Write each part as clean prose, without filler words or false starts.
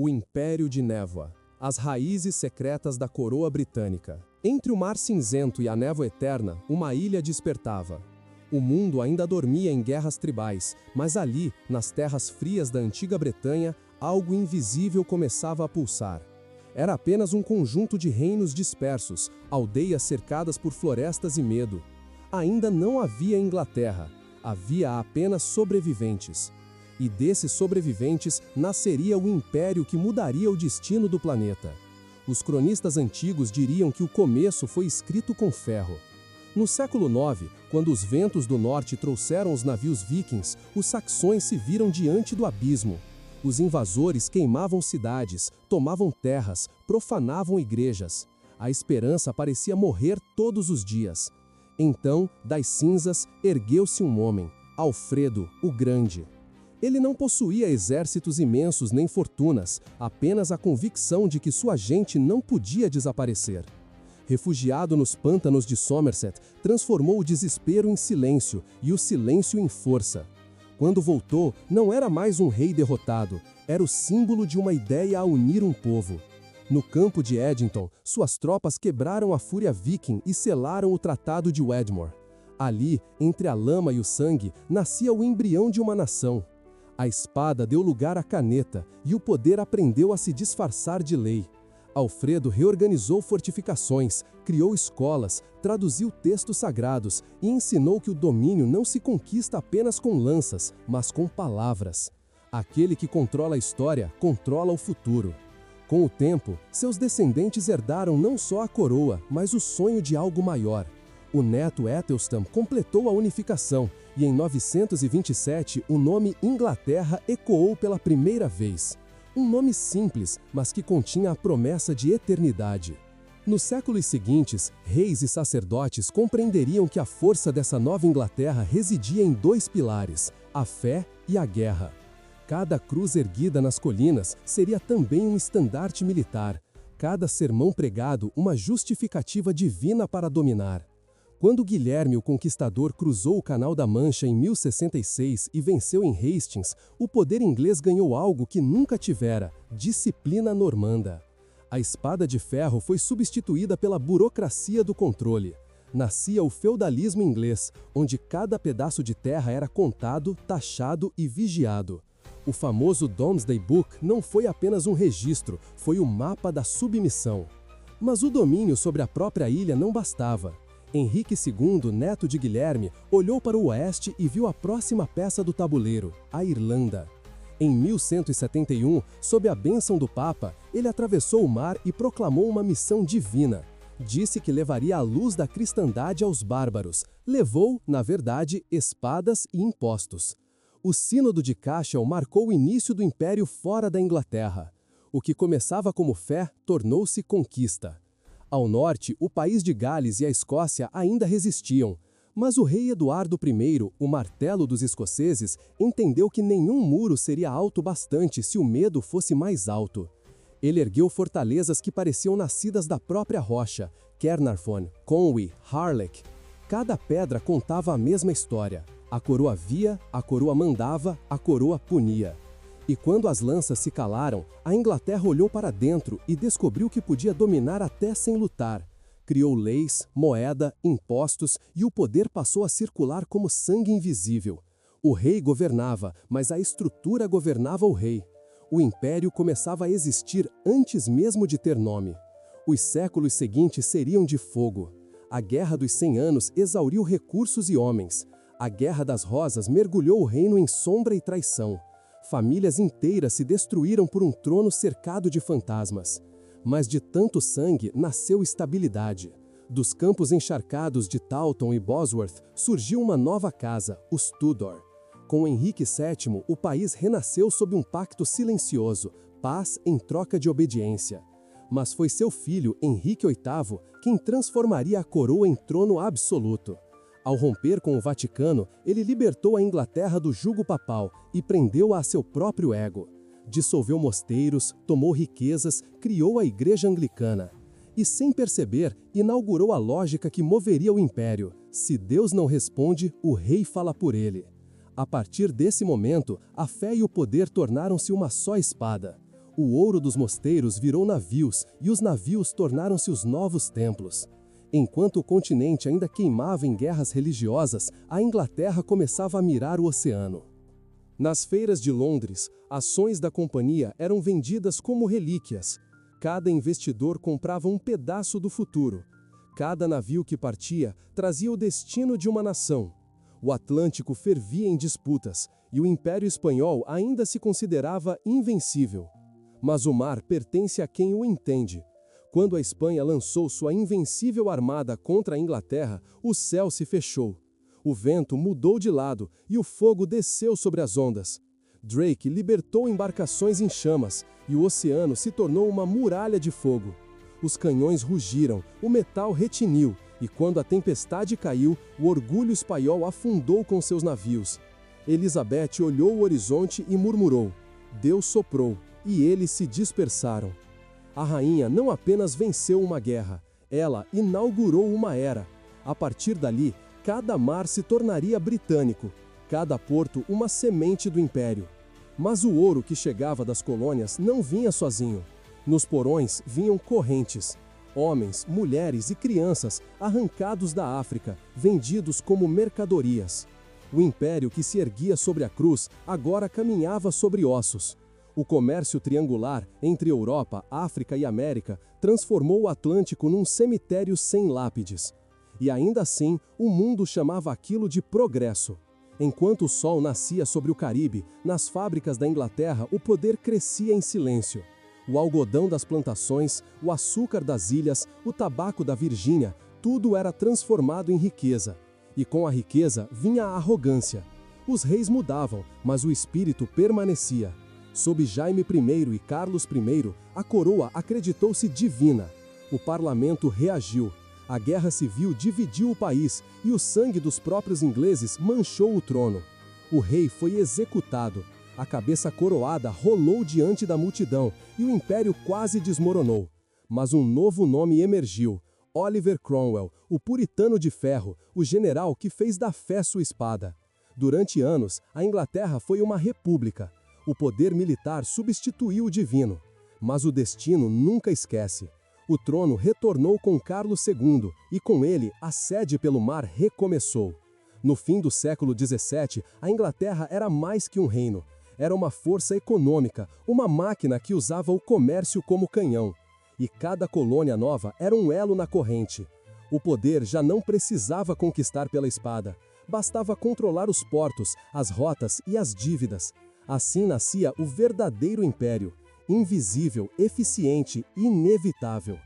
O Império de Névoa. As raízes secretas da coroa britânica. Entre o Mar Cinzento e a névoa eterna, uma ilha despertava. O mundo ainda dormia em guerras tribais, mas ali, nas terras frias da antiga Bretanha, algo invisível começava a pulsar. Era apenas um conjunto de reinos dispersos, aldeias cercadas por florestas e medo. Ainda não havia Inglaterra, havia apenas sobreviventes. E desses sobreviventes nasceria o império que mudaria o destino do planeta. Os cronistas antigos diriam que o começo foi escrito com ferro. No século IX, quando os ventos do norte trouxeram os navios vikings, os saxões se viram diante do abismo. Os invasores queimavam cidades, tomavam terras, profanavam igrejas. A esperança parecia morrer todos os dias. Então, das cinzas, ergueu-se um homem, Alfredo, o Grande. Ele não possuía exércitos imensos nem fortunas, apenas a convicção de que sua gente não podia desaparecer. Refugiado nos pântanos de Somerset, transformou o desespero em silêncio e o silêncio em força. Quando voltou, não era mais um rei derrotado, era o símbolo de uma ideia a unir um povo. No campo de Edington, suas tropas quebraram a fúria viking e selaram o Tratado de Wedmore. Ali, entre a lama e o sangue, nascia o embrião de uma nação. A espada deu lugar à caneta, e o poder aprendeu a se disfarçar de lei. Alfredo reorganizou fortificações, criou escolas, traduziu textos sagrados e ensinou que o domínio não se conquista apenas com lanças, mas com palavras. Aquele que controla a história, controla o futuro. Com o tempo, seus descendentes herdaram não só a coroa, mas o sonho de algo maior. O neto Æthelstan completou a unificação, e em 927 o nome Inglaterra ecoou pela primeira vez. Um nome simples, mas que continha a promessa de eternidade. Nos séculos seguintes, reis e sacerdotes compreenderiam que a força dessa nova Inglaterra residia em dois pilares, a fé e a guerra. Cada cruz erguida nas colinas seria também um estandarte militar, cada sermão pregado uma justificativa divina para dominar. Quando Guilherme o Conquistador cruzou o Canal da Mancha em 1066 e venceu em Hastings, o poder inglês ganhou algo que nunca tivera: disciplina normanda. A espada de ferro foi substituída pela burocracia do controle. Nascia o feudalismo inglês, onde cada pedaço de terra era contado, taxado e vigiado. O famoso Domesday Book não foi apenas um registro, foi o mapa da submissão. Mas o domínio sobre a própria ilha não bastava. Henrique II, neto de Guilherme, olhou para o oeste e viu a próxima peça do tabuleiro, a Irlanda. Em 1171, sob a bênção do Papa, ele atravessou o mar e proclamou uma missão divina. Disse que levaria a luz da cristandade aos bárbaros. Levou, na verdade, espadas e impostos. O Sínodo de Cashel marcou o início do império fora da Inglaterra. O que começava como fé tornou-se conquista. Ao norte, o país de Gales e a Escócia ainda resistiam, mas o rei Eduardo I, o martelo dos escoceses, entendeu que nenhum muro seria alto bastante se o medo fosse mais alto. Ele ergueu fortalezas que pareciam nascidas da própria rocha: Caernarfon, Conwy, Harlech. Cada pedra contava a mesma história. A coroa via, a coroa mandava, a coroa punia. E quando as lanças se calaram, a Inglaterra olhou para dentro e descobriu que podia dominar até sem lutar. Criou leis, moeda, impostos e o poder passou a circular como sangue invisível. O rei governava, mas a estrutura governava o rei. O império começava a existir antes mesmo de ter nome. Os séculos seguintes seriam de fogo. A Guerra dos 100 Anos exauriu recursos e homens. A Guerra das Rosas mergulhou o reino em sombra e traição. Famílias inteiras se destruíram por um trono cercado de fantasmas. Mas de tanto sangue nasceu estabilidade. Dos campos encharcados de Taunton e Bosworth surgiu uma nova casa, os Tudor. Com Henrique VII, o país renasceu sob um pacto silencioso, paz em troca de obediência. Mas foi seu filho, Henrique VIII, quem transformaria a coroa em trono absoluto. Ao romper com o Vaticano, ele libertou a Inglaterra do jugo papal e prendeu-a a seu próprio ego. Dissolveu mosteiros, tomou riquezas, criou a Igreja Anglicana. E, sem perceber, inaugurou a lógica que moveria o império: se Deus não responde, o rei fala por ele. A partir desse momento, a fé e o poder tornaram-se uma só espada. O ouro dos mosteiros virou navios e os navios tornaram-se os novos templos. Enquanto o continente ainda queimava em guerras religiosas, a Inglaterra começava a mirar o oceano. Nas feiras de Londres, ações da companhia eram vendidas como relíquias. Cada investidor comprava um pedaço do futuro. Cada navio que partia trazia o destino de uma nação. O Atlântico fervia em disputas, e o Império Espanhol ainda se considerava invencível. Mas o mar pertence a quem o entende. Quando a Espanha lançou sua invencível armada contra a Inglaterra, o céu se fechou. O vento mudou de lado e o fogo desceu sobre as ondas. Drake libertou embarcações em chamas e o oceano se tornou uma muralha de fogo. Os canhões rugiram, o metal retiniu e quando a tempestade caiu, o orgulho espanhol afundou com seus navios. Elizabeth olhou o horizonte e murmurou. Deus soprou e eles se dispersaram. A rainha não apenas venceu uma guerra, ela inaugurou uma era. A partir dali, cada mar se tornaria britânico, cada porto uma semente do império. Mas o ouro que chegava das colônias não vinha sozinho. Nos porões vinham correntes. Homens, mulheres e crianças arrancados da África, vendidos como mercadorias. O império que se erguia sobre a cruz agora caminhava sobre ossos. O comércio triangular entre Europa, África e América transformou o Atlântico num cemitério sem lápides. E ainda assim, o mundo chamava aquilo de progresso. Enquanto o sol nascia sobre o Caribe, nas fábricas da Inglaterra o poder crescia em silêncio. O algodão das plantações, o açúcar das ilhas, o tabaco da Virgínia, tudo era transformado em riqueza. E com a riqueza vinha a arrogância. Os reis mudavam, mas o espírito permanecia. Sob Jaime I e Carlos I, a coroa acreditou-se divina. O parlamento reagiu. A guerra civil dividiu o país e o sangue dos próprios ingleses manchou o trono. O rei foi executado. A cabeça coroada rolou diante da multidão e o império quase desmoronou. Mas um novo nome emergiu. Oliver Cromwell, o puritano de ferro, o general que fez da fé sua espada. Durante anos, a Inglaterra foi uma república. O poder militar substituiu o divino. Mas o destino nunca esquece. O trono retornou com Carlos II e com ele a sede pelo mar recomeçou. No fim do século XVII, a Inglaterra era mais que um reino. Era uma força econômica, uma máquina que usava o comércio como canhão. E cada colônia nova era um elo na corrente. O poder já não precisava conquistar pela espada. Bastava controlar os portos, as rotas e as dívidas. Assim nascia o verdadeiro império. Invisível, eficiente, inevitável.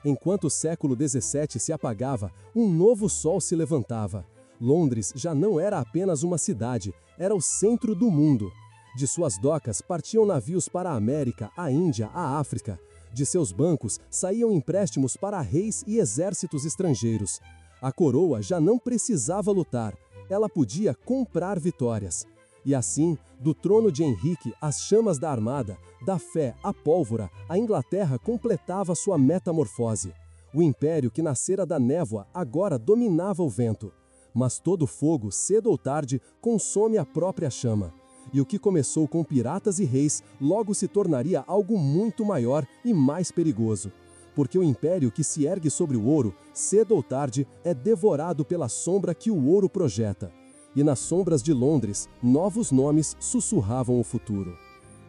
Enquanto o século XVII se apagava, um novo sol se levantava. Londres já não era apenas uma cidade, era o centro do mundo. De suas docas partiam navios para a América, a Índia, a África. De seus bancos saíam empréstimos para reis e exércitos estrangeiros. A coroa já não precisava lutar, ela podia comprar vitórias. E assim, do trono de Henrique às chamas da armada, da fé à pólvora, a Inglaterra completava sua metamorfose. O império que nascera da névoa agora dominava o vento. Mas todo fogo, cedo ou tarde, consome a própria chama. E o que começou com piratas e reis, logo se tornaria algo muito maior e mais perigoso. Porque o império que se ergue sobre o ouro, cedo ou tarde, é devorado pela sombra que o ouro projeta. E nas sombras de Londres, novos nomes sussurravam o futuro.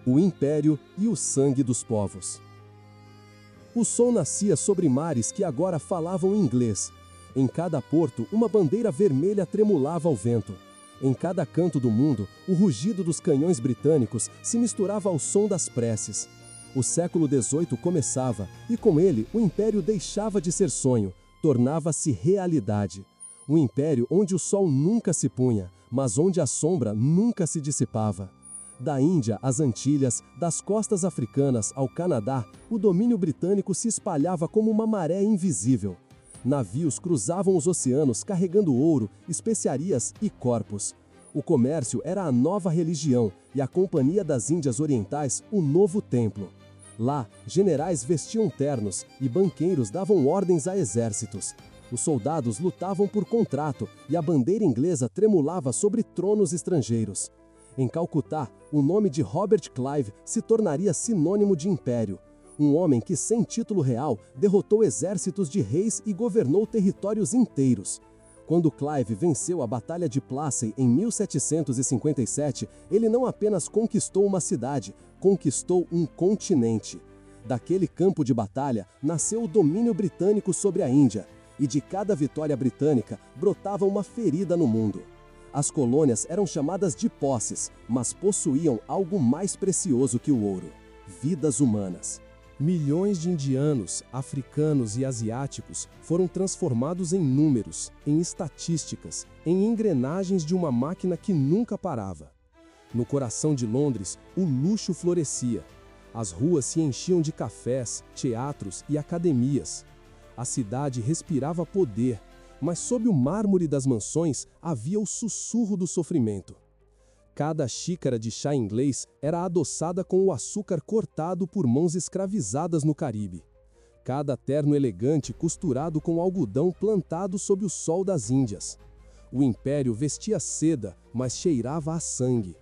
O império e o sangue dos povos. O sol nascia sobre mares que agora falavam inglês. Em cada porto, uma bandeira vermelha tremulava ao vento. Em cada canto do mundo, o rugido dos canhões britânicos se misturava ao som das preces. O século XVIII começava, e com ele o império deixava de ser sonho, tornava-se realidade. Um império onde o sol nunca se punha, mas onde a sombra nunca se dissipava. Da Índia às Antilhas, das costas africanas ao Canadá, o domínio britânico se espalhava como uma maré invisível. Navios cruzavam os oceanos carregando ouro, especiarias e corpos. O comércio era a nova religião e a Companhia das Índias Orientais o novo templo. Lá, generais vestiam ternos e banqueiros davam ordens a exércitos. Os soldados lutavam por contrato e a bandeira inglesa tremulava sobre tronos estrangeiros. Em Calcutá, o nome de Robert Clive se tornaria sinônimo de império. Um homem que, sem título real, derrotou exércitos de reis e governou territórios inteiros. Quando Clive venceu a Batalha de Plassey em 1757, ele não apenas conquistou uma cidade, conquistou um continente. Daquele campo de batalha nasceu o domínio britânico sobre a Índia, e de cada vitória britânica brotava uma ferida no mundo. As colônias eram chamadas de posses, mas possuíam algo mais precioso que o ouro: vidas humanas. Milhões de indianos, africanos e asiáticos foram transformados em números, em estatísticas, em engrenagens de uma máquina que nunca parava. No coração de Londres, o luxo florescia. As ruas se enchiam de cafés, teatros e academias. A cidade respirava poder, mas sob o mármore das mansões havia o sussurro do sofrimento. Cada xícara de chá inglês era adoçada com o açúcar cortado por mãos escravizadas no Caribe. Cada terno elegante costurado com algodão plantado sob o sol das Índias. O império vestia seda, mas cheirava a sangue.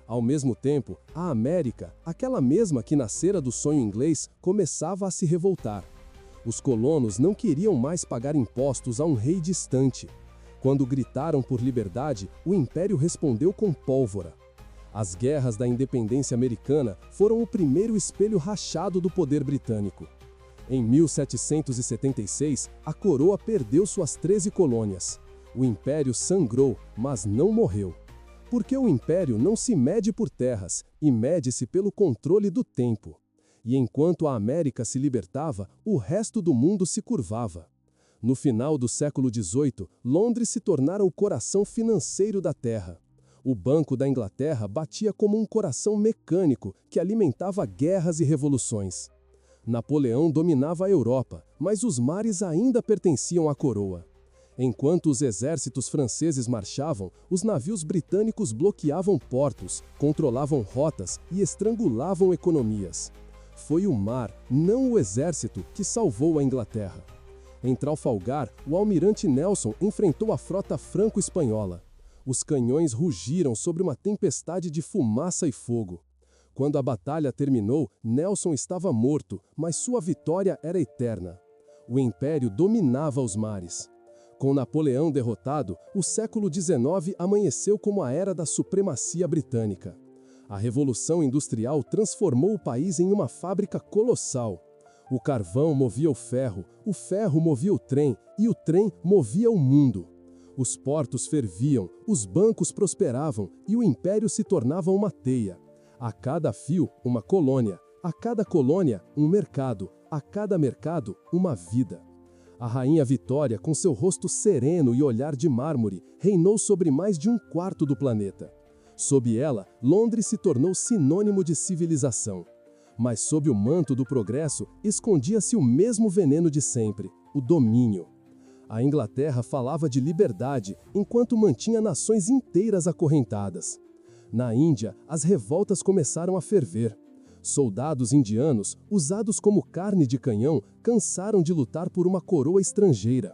Ao mesmo tempo, a América, aquela mesma que nascera do sonho inglês, começava a se revoltar. Os colonos não queriam mais pagar impostos a um rei distante. Quando gritaram por liberdade, o império respondeu com pólvora. As guerras da independência americana foram o primeiro espelho rachado do poder britânico. Em 1776, a coroa perdeu suas 13 colônias. O império sangrou, mas não morreu. Porque o império não se mede por terras, e mede-se pelo controle do tempo. E enquanto a América se libertava, o resto do mundo se curvava. No final do século XVIII, Londres se tornara o coração financeiro da terra. O Banco da Inglaterra batia como um coração mecânico que alimentava guerras e revoluções. Napoleão dominava a Europa, mas os mares ainda pertenciam à coroa. Enquanto os exércitos franceses marchavam, os navios britânicos bloqueavam portos, controlavam rotas e estrangulavam economias. Foi o mar, não o exército, que salvou a Inglaterra. Em Trafalgar, o almirante Nelson enfrentou a frota franco-espanhola. Os canhões rugiram sobre uma tempestade de fumaça e fogo. Quando a batalha terminou, Nelson estava morto, mas sua vitória era eterna. O império dominava os mares. Com Napoleão derrotado, o século XIX amanheceu como a era da supremacia britânica. A Revolução Industrial transformou o país em uma fábrica colossal. O carvão movia o ferro movia o trem e o trem movia o mundo. Os portos ferviam, os bancos prosperavam e o império se tornava uma teia. A cada fio, uma colônia. A cada colônia, um mercado. A cada mercado, uma vida. A rainha Vitória, com seu rosto sereno e olhar de mármore, reinou sobre mais de um quarto do planeta. Sob ela, Londres se tornou sinônimo de civilização. Mas sob o manto do progresso, escondia-se o mesmo veneno de sempre, o domínio. A Inglaterra falava de liberdade, enquanto mantinha nações inteiras acorrentadas. Na Índia, as revoltas começaram a ferver. Soldados indianos, usados como carne de canhão, cansaram de lutar por uma coroa estrangeira.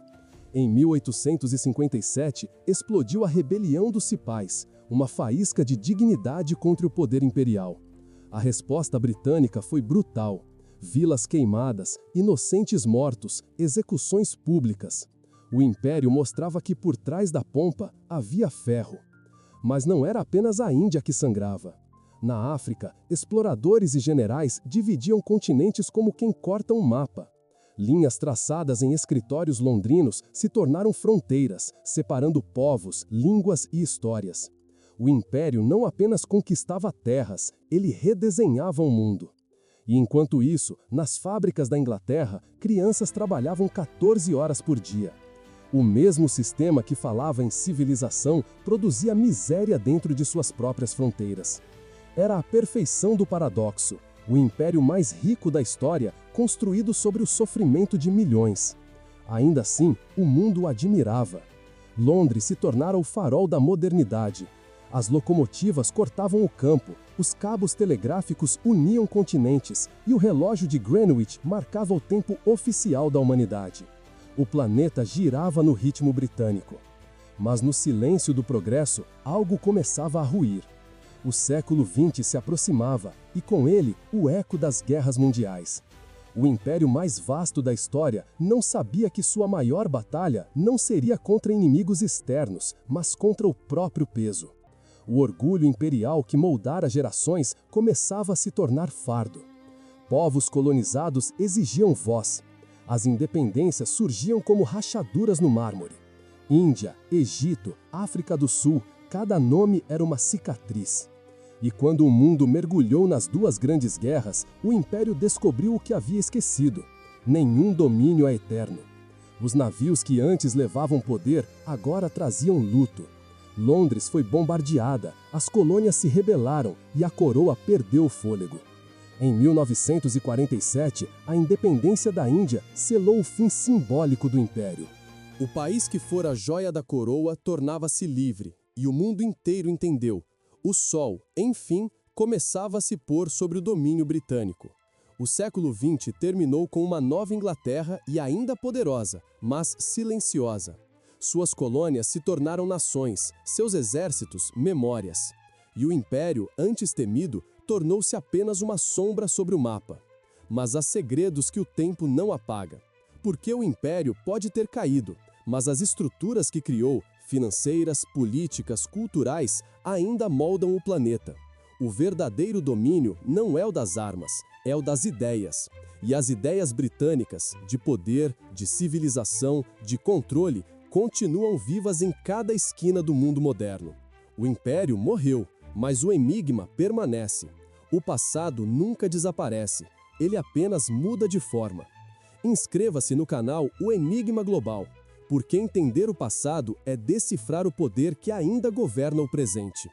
Em 1857, explodiu a rebelião dos Cipais, uma faísca de dignidade contra o poder imperial. A resposta britânica foi brutal. Vilas queimadas, inocentes mortos, execuções públicas. O império mostrava que por trás da pompa havia ferro. Mas não era apenas a Índia que sangrava. Na África, exploradores e generais dividiam continentes como quem corta um mapa. Linhas traçadas em escritórios londrinos se tornaram fronteiras, separando povos, línguas e histórias. O império não apenas conquistava terras, ele redesenhava o mundo. E enquanto isso, nas fábricas da Inglaterra, crianças trabalhavam 14 horas por dia. O mesmo sistema que falava em civilização produzia miséria dentro de suas próprias fronteiras. Era a perfeição do paradoxo, o império mais rico da história, construído sobre o sofrimento de milhões. Ainda assim, o mundo o admirava. Londres se tornara o farol da modernidade. As locomotivas cortavam o campo, os cabos telegráficos uniam continentes e o relógio de Greenwich marcava o tempo oficial da humanidade. O planeta girava no ritmo britânico. Mas no silêncio do progresso, algo começava a ruir. O século XX se aproximava e, com ele, o eco das guerras mundiais. O império mais vasto da história não sabia que sua maior batalha não seria contra inimigos externos, mas contra o próprio peso. O orgulho imperial que moldara gerações começava a se tornar fardo. Povos colonizados exigiam voz. As independências surgiam como rachaduras no mármore. Índia, Egito, África do Sul, cada nome era uma cicatriz. E quando o mundo mergulhou nas duas grandes guerras, o império descobriu o que havia esquecido: nenhum domínio é eterno. Os navios que antes levavam poder agora traziam luto. Londres foi bombardeada, as colônias se rebelaram e a coroa perdeu o fôlego. Em 1947, a independência da Índia selou o fim simbólico do império. O país que fora a joia da coroa tornava-se livre, e o mundo inteiro entendeu: o sol, enfim, começava a se pôr sobre o domínio britânico. O século XX terminou com uma nova Inglaterra e ainda poderosa, mas silenciosa. Suas colônias se tornaram nações, seus exércitos, memórias. E o império, antes temido, tornou-se apenas uma sombra sobre o mapa. Mas há segredos que o tempo não apaga. Porque o império pode ter caído, mas as estruturas que criou, financeiras, políticas, culturais, ainda moldam o planeta. O verdadeiro domínio não é o das armas, é o das ideias. E as ideias britânicas, de poder, de civilização, de controle, continuam vivas em cada esquina do mundo moderno. O império morreu, mas o enigma permanece. O passado nunca desaparece, ele apenas muda de forma. Inscreva-se no canal O Enigma Global, porque entender o passado é decifrar o poder que ainda governa o presente.